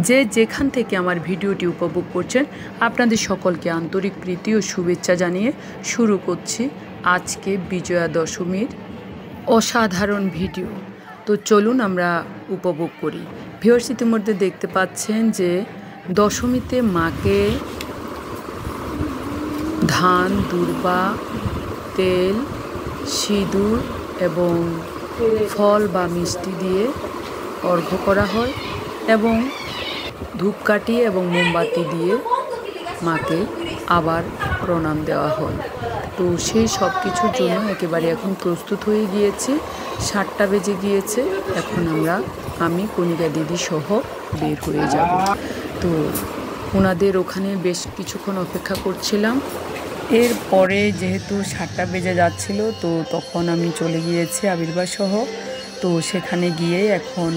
যে যেখান থেকে আমার ভিডিওটি উপভোগ করছেন আপনাদের সকলকে আন্তরিক প্রীতি ও শুভেচ্ছা জানিয়ে শুরু করছি আজকে বিজয়া দশমীর অসাধারণ ভিডিও। তো চলুন আমরা উপভোগ করি। ভিউয়ার্স, ইতিমধ্যে দেখতে পাচ্ছেন যে দশমীতে মাকে ধান, দূর্বা, তেল, সিঁদুর এবং ফল বা মিষ্টি দিয়ে অর্ঘ্য করা হয় এবং ধূপকাঠি এবং মোমবাতি দিয়ে মাকে আবার প্রণাম দেওয়া হয়। তো সেই সব কিছুর জন্য একেবারে এখন প্রস্তুত হয়ে গিয়েছি। 7টা বেজে গিয়েছে। এখন আমি কণিকা দিদি সহ বের হয়ে যাব। তো ওনাদের ওখানে বেশ কিছুক্ষণ অপেক্ষা করছিলাম। এরপরে যেহেতু 7টা বেজে যাচ্ছিল, তো তখন আমি চলে গিয়েছি আবির্ভাব সহ। তো সেখানে গিয়ে এখন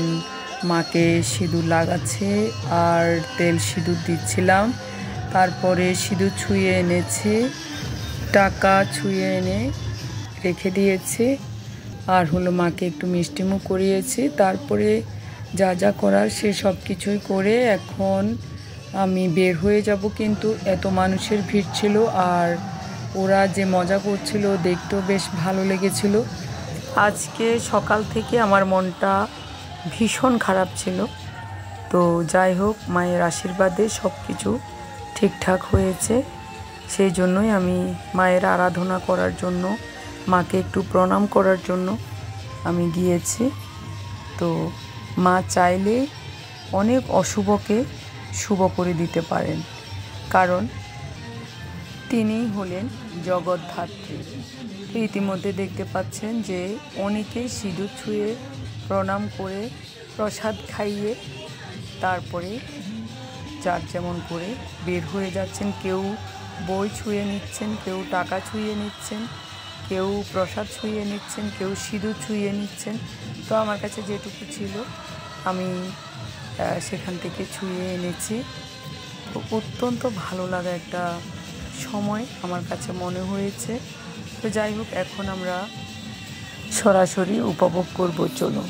মাকে সিঁদুর লাগাচ্ছে আর তেল সিঁদুর দিচ্ছিলাম। তারপরে সিঁদুর ছুঁয়ে এনেছি, টাকা ছুঁয়ে এনে রেখে দিয়েছি, আর মাকে একটু মিষ্টিমুখ করিয়েছি। তারপরে যা যা করার সে সব কিছুই করে এখন আমি বের হয়ে যাব। কিন্তু এত মানুষের ভিড় ছিল আর ওরা যে মজা করছিল দেখতেও বেশ ভালো লেগেছিল। আজকে সকাল থেকে আমার মনটা ভীষণ খারাপ ছিল। তো যাই হোক, মায়ের আশীর্বাদে সব কিছু ঠিকঠাক হয়েছে। সেই জন্যই আমি মায়ের আরাধনা করার জন্য, মাকে একটু প্রণাম করার জন্য আমি গিয়েছি। তো মা চাইলে অনেক অশুভকে শুভ করে দিতে পারেন, কারণ তিনি হলেন জগৎধাত্রী। তো ইতিমধ্যে দেখতে পাচ্ছেন যে অনেকেই সিঁদুর ছুঁয়ে প্রণাম করে প্রসাদ খাইয়ে তারপরে যার যেমন করে বের হয়ে যাচ্ছেন। কেউ বই ছুঁয়ে নিচ্ছেন, কেউ টাকা ছুঁয়ে নিচ্ছেন, কেউ প্রসাদ ছুঁয়ে নিচ্ছেন, কেউ সিঁদুর ছুঁয়ে নিচ্ছেন। তো আমার কাছে যেটুকু ছিল আমি সেখান থেকে ছুঁয়ে এনেছি। তো অত্যন্ত ভালো লাগা একটা সময় আমার কাছে মনে হয়েছে। তো যাই হোক, এখন আমরা সরাসরি উপভোগ করব। চলুন।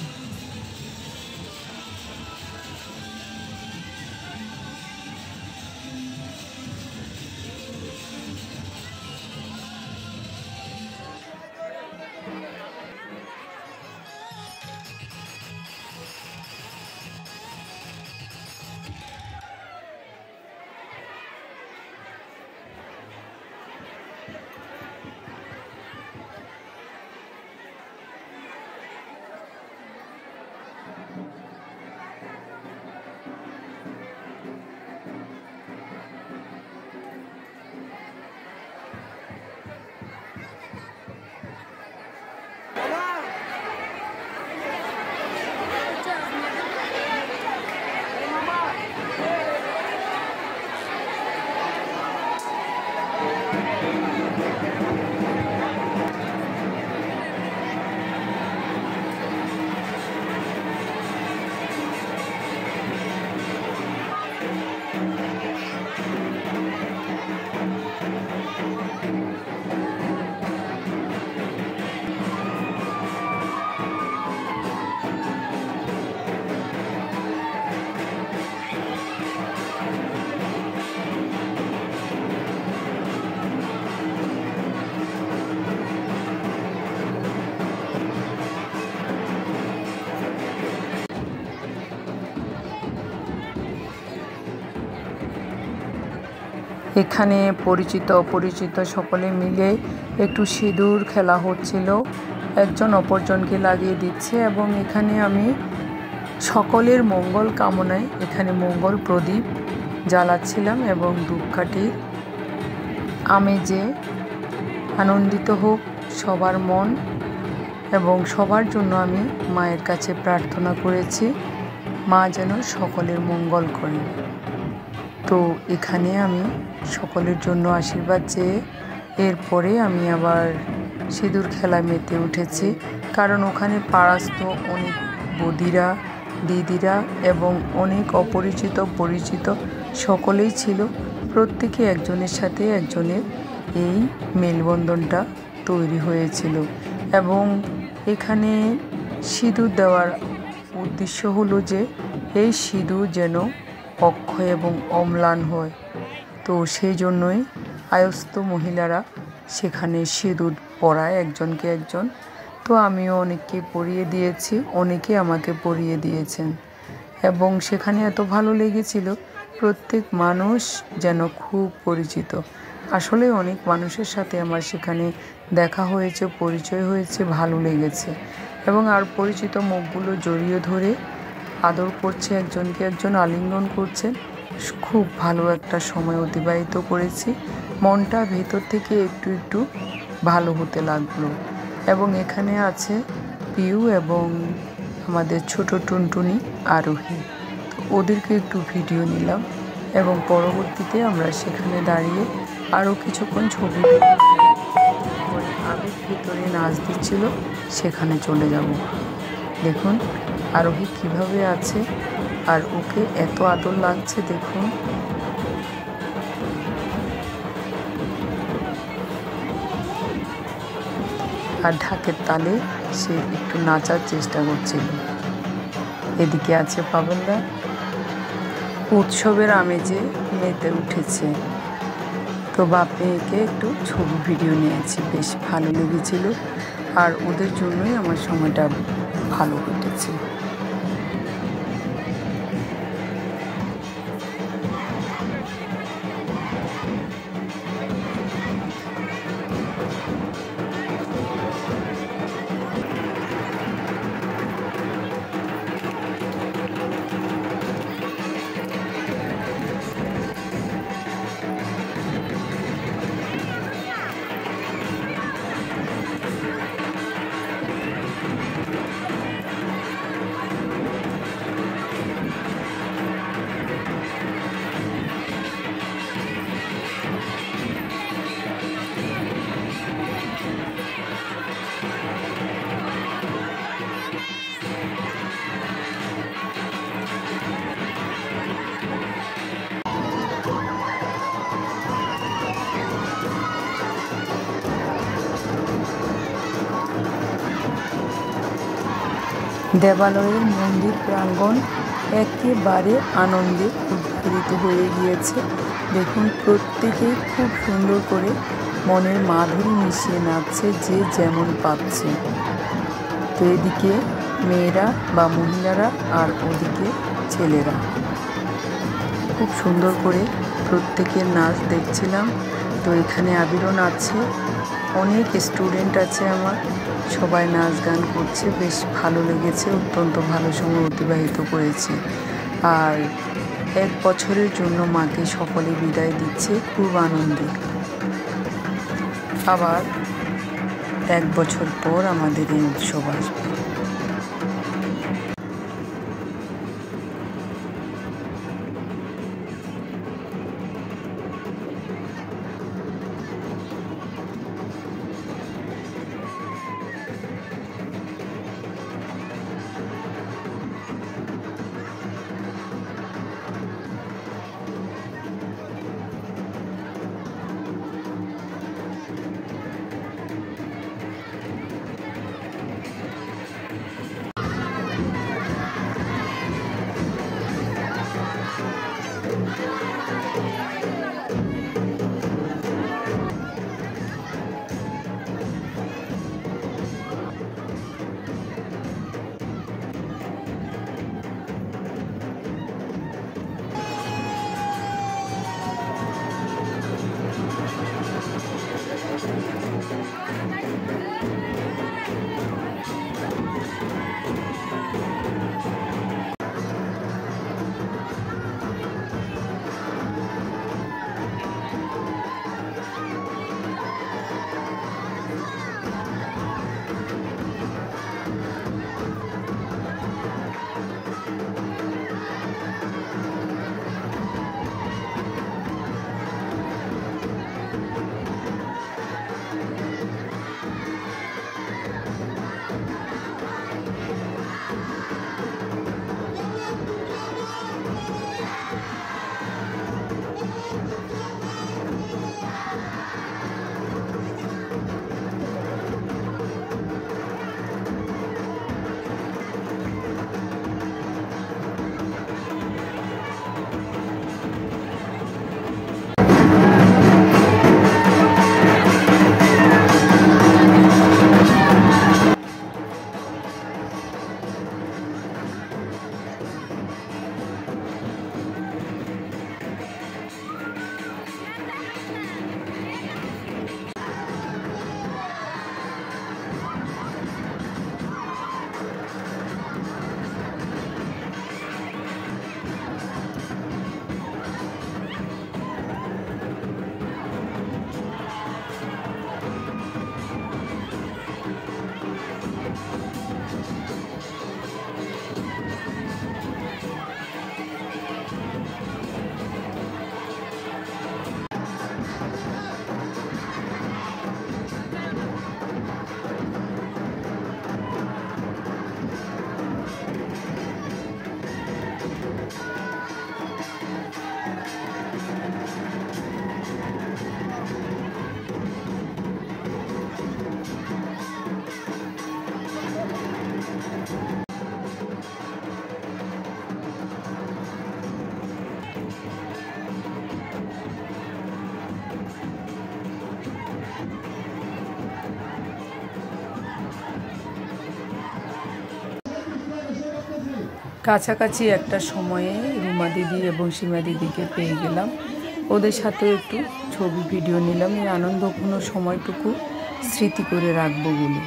এখানে পরিচিত অপরিচিত সকলে মিলে একটু সিঁদুর খেলা হচ্ছিল, একজন অপরজনকে লাগিয়ে দিচ্ছে। এবং এখানে আমি সকলের মঙ্গল কামনায় এখানে মঙ্গল প্রদীপ জ্বালাচ্ছিলাম এবং ধূপকাঠির আমেজে আনন্দিত হোক সবার মন, এবং সবার জন্য আমি মায়ের কাছে প্রার্থনা করেছি মা যেন সকলের মঙ্গল করেন। তো এখানে আমি সকলের জন্য আশীর্বাদ চেয়ে এরপরে আমি আবার সিঁদুর খেলা মেতে উঠেছি, কারণ ওখানে পাড়াস্থ অনেক বৌদিরা, দিদিরা এবং অনেক অপরিচিত পরিচিত সকলেই ছিল। প্রত্যেকে একজনের সাথে একজনের এই মেলবন্ধনটা তৈরি হয়েছিল। এবং এখানে সিঁদুর দেওয়ার উদ্দেশ্য হলো যে এই সিঁদুর যেন অক্ষয় এবং অম্লান হয়। তো সেই জন্যই আয়স্ত মহিলারা সেখানে সিঁদুর পরায় একজনকে একজন। তো আমিও অনেককে পরিয়ে দিয়েছি, অনেকে আমাকে পরিয়ে দিয়েছেন এবং সেখানে এত ভালো লেগেছিল। প্রত্যেক মানুষ যেন খুব পরিচিত। আসলে অনেক মানুষের সাথে আমার সেখানে দেখা হয়েছে, পরিচয় হয়েছে, ভালো লেগেছে এবং আর পরিচিত মুখগুলো জড়িয়ে ধরে আদর করছে, একজনকে একজন আলিঙ্গন করছে। খুব ভালো একটা সময় অতিবাহিত করেছি। মনটা ভেতর থেকে একটু একটু ভালো হতে লাগলো। এবং এখানে আছে পিউ এবং আমাদের ছোট টুনটুনি আরোহী। তো ওদেরকে একটু ভিডিও নিলাম এবং পরবর্তীতে আমরা সেখানে দাঁড়িয়ে আরও কিছুক্ষণ ছবি পরে আবেগ ভিতরে নাচ দিচ্ছিল, সেখানে চলে যাব। দেখুন আরোহী কিভাবে আছে আর ওকে এত আদর লাগছে দেখুন। আর ঢাকের তালে সে একটু নাচার চেষ্টা করছিল। এদিকে আছে পাবেলদা, উৎসবের আমেজে মেতে উঠেছে। তো বাপ মেয়েকে একটু ছবি ভিডিও নিয়েছি, বেশ ভালো লেগেছিল আর ওদের জন্যই আমার সময়টা ভালো কেটেছে। দেবালয়ের মন্দির প্রাঙ্গণ একেবারে আনন্দে উদ্ঘাটিত হয়ে গিয়েছে। দেখুন প্রত্যেকেই খুব সুন্দর করে মনের মাধুরী মিশিয়ে নাচছে, যে যেমন পাচ্ছে। তো এদিকে মেয়েরা বা মহিলারা আর ওদিকে ছেলেরা খুব সুন্দর করে প্রত্যেকের নাচ দেখছিলাম। তো এখানে আবিরও নাচছে, অনেক স্টুডেন্ট আছে আমার, সবাই নাচ গান করছে, বেশ ভালো লেগেছে, অত্যন্ত ভালো সময় অতিবাহিত করেছি। আর 1 বছরের জন্য মাকে সকলে বিদায় দিচ্ছে, খুব আনন্দে। আবার 1 বছর পর আমাদের এই উৎসব আসবে। কাছাকাছি একটা সময়ে রুমা দিদি এবং সীমা দিদিকে পেয়ে গেলাম। ওদের সাথেও একটু ছবি ভিডিও নিলাম, এই আনন্দঘন সময়টুকু স্মৃতি করে রাখবো বলে।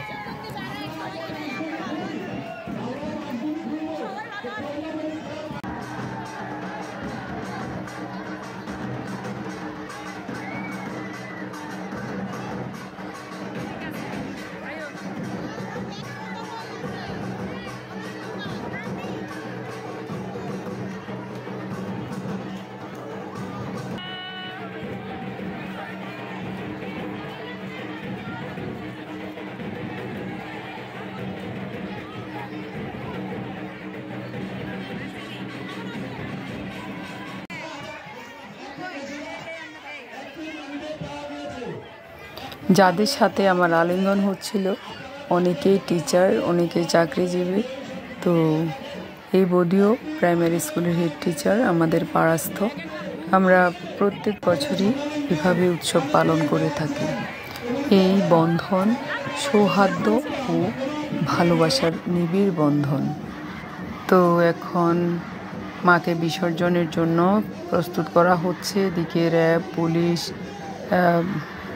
যাদের সাথে আমার আলিঙ্গন হচ্ছিল অনেকেই টিচার, অনেকেই চাকরিজীবী। তো এই বদিও প্রাইমারি স্কুলের হেড টিচার, আমাদের পাড়াস্থ। আমরা প্রত্যেক বছরই এভাবে উৎসব পালন করে থাকি। এই বন্ধন সৌহার্দ্য ও ভালোবাসার নিবিড় বন্ধন। তো এখন মাকে বিসর্জনের জন্য প্রস্তুত করা হচ্ছে। এদিকে র্যাব, পুলিশ,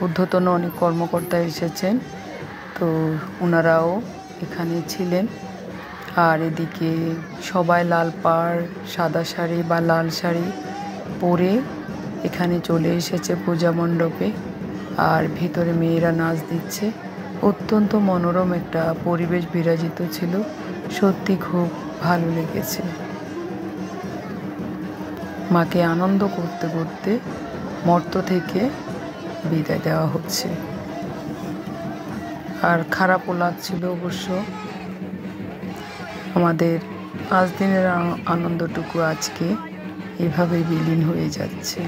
ঊর্ধ্বতন অনেক কর্মকর্তা এসেছেন, তো ওনারাও এখানে ছিলেন। আর এদিকে সবাই লাল পাড়, সাদা শাড়ি বা লাল শাড়ি পরে এখানে চলে এসেছে পূজা মণ্ডপে। আর ভিতরে মেয়েরা নাচ দিচ্ছে। অত্যন্ত মনোরম একটা পরিবেশ বিরাজিত ছিল, সত্যি খুব ভালো লেগেছে। মাকে আনন্দ করতে করতে মর্ত থেকে বিদায় দেওয়া হচ্ছে। আর খারাপও লাগছিল অবশ্য। আমাদের 5 দিনের আনন্দটুকু আজকে এভাবে বিলীন হয়ে যাচ্ছে।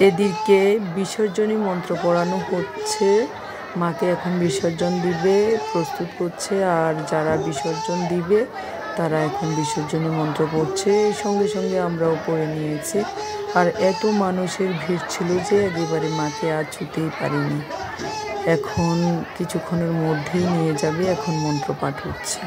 এদিকে বিসর্জনী মন্ত্র পড়ানো হচ্ছে, মাকে এখন বিসর্জন দিবে প্রস্তুত করছে, আর যারা বিসর্জন দিবে তারা এখন বিসর্জনী মন্ত্র পড়ছে। সঙ্গে সঙ্গে আমরাও পড়ে নিয়েছি। আর এত মানুষের ভিড় ছিল যে একেবারে মাকে আর ছুতেই পারিনি। এখন কিছুক্ষণের মধ্যেই নিয়ে যাবে, এখন মন্ত্র পাঠ হচ্ছে।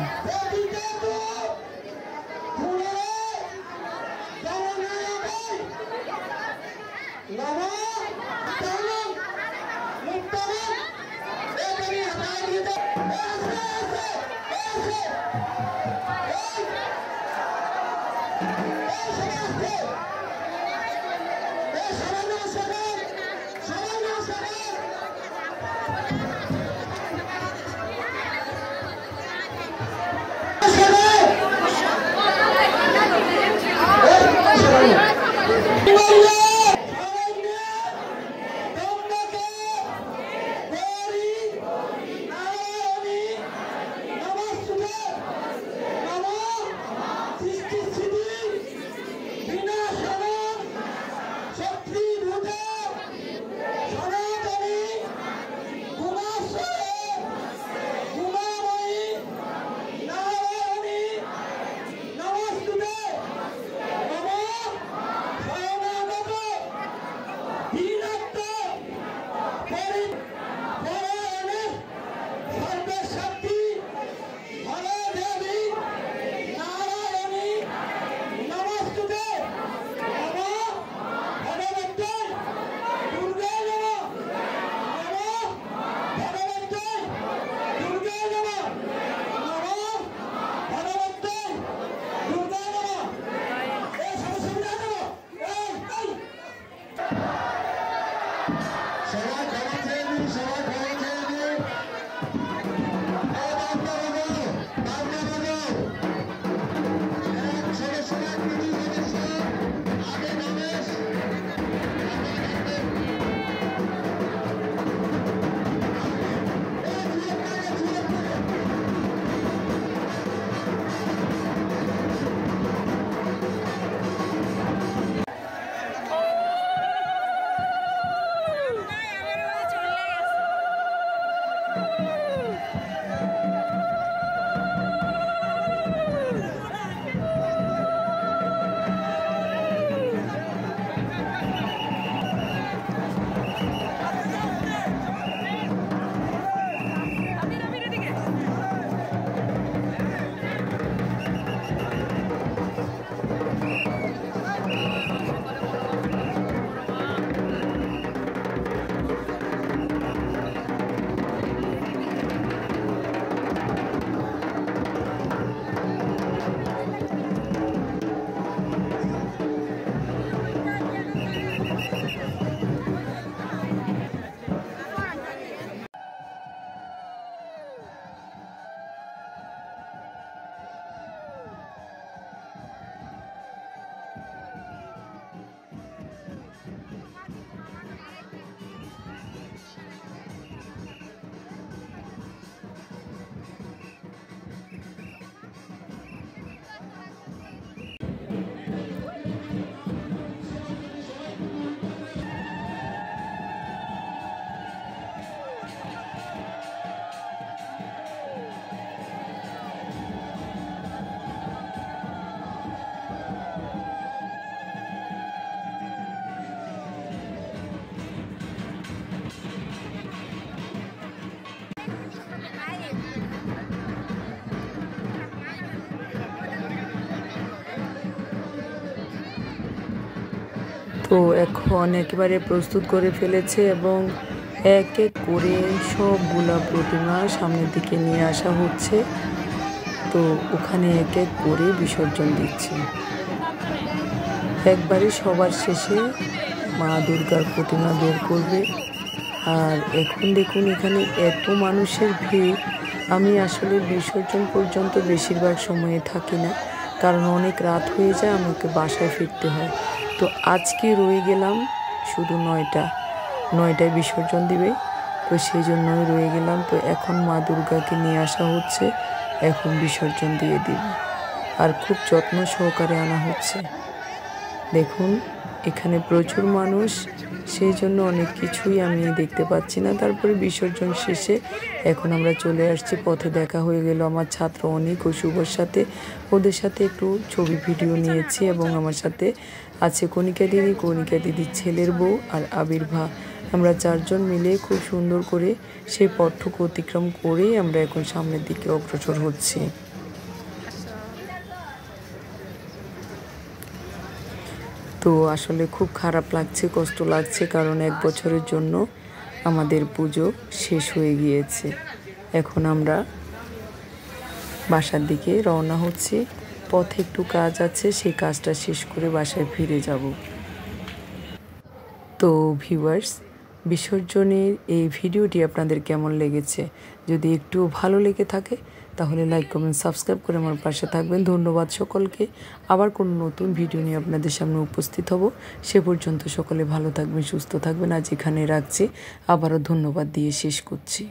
তো এখন একেবারে প্রস্তুত করে ফেলেছে এবং এক এক করে সবগুলা প্রতিমা সামনের দিকে নিয়ে আসা হচ্ছে। তো ওখানে এক এক করে বিসর্জন দিচ্ছে। একবারে সবার শেষে মা দুর্গার প্রতিমা বের করবে। আর এখন দেখুন এখানে এত মানুষের ভিড়, আমি আসলে বিসর্জন পর্যন্ত বেশিরভাগ সময়ে থাকি না, কারণ অনেক রাত হয়ে যায়, আমাকে বাসায় ফিরতে হয়। তো আজকে রয়ে গেলাম শুধু 9টায় বিসর্জন দিবে, তো সেই জন্যই রয়ে গেলাম। তো এখন মা দুর্গাকে নিয়ে আসা হচ্ছে, এখন বিসর্জন দিয়ে দিবে। আর খুব যত্ন সহকারে আনা হচ্ছে। দেখুন এখানে প্রচুর মানুষ, সেই জন্য অনেক কিছুই আমি দেখতে পাচ্ছি না। তারপরে বিসর্জন শেষে এখন আমরা চলে আসছি, পথে দেখা হয়ে গেল আমার ছাত্র অনিক ও শুভর সাথে। ওদের সাথে একটু ছবি ভিডিও নিয়েছি এবং আমার সাথে আছে কণিকা দিদির ছেলের বউ আর আবির্ভা। আমরা 4 জন মিলে খুব সুন্দর করে সেই পথটুকু অতিক্রম করেই আমরা এখন সামনের দিকে অগ্রসর হচ্ছি। তো আসলে খুব খারাপ লাগছে, কষ্ট লাগছে, কারণ 1 বছরের জন্য আমাদের পুজো শেষ হয়ে গিয়েছে। এখন আমরা বাসার দিকে রওনা হচ্ছি। পথে একটু কাজ আছে, সেই কাজটা শেষ করে বাসায় ফিরে যাব। তো ভিউয়ার্স, বিসর্জনের এই ভিডিওটি আপনাদের কেমন লেগেছে? যদি একটু ভালো লেগে থাকে তাহলে লাইক, কমেন্ট, সাবস্ক্রাইব করে আমার পাশে থাকবেন। ধন্যবাদ সকলকে। আবার কোনো নতুন ভিডিও নিয়ে আপনাদের সামনে উপস্থিত হব। সে পর্যন্ত সকলে ভালো থাকবেন, সুস্থ থাকবেন। আজ এখানে রাখছি, আবারও ধন্যবাদ দিয়ে শেষ করছি।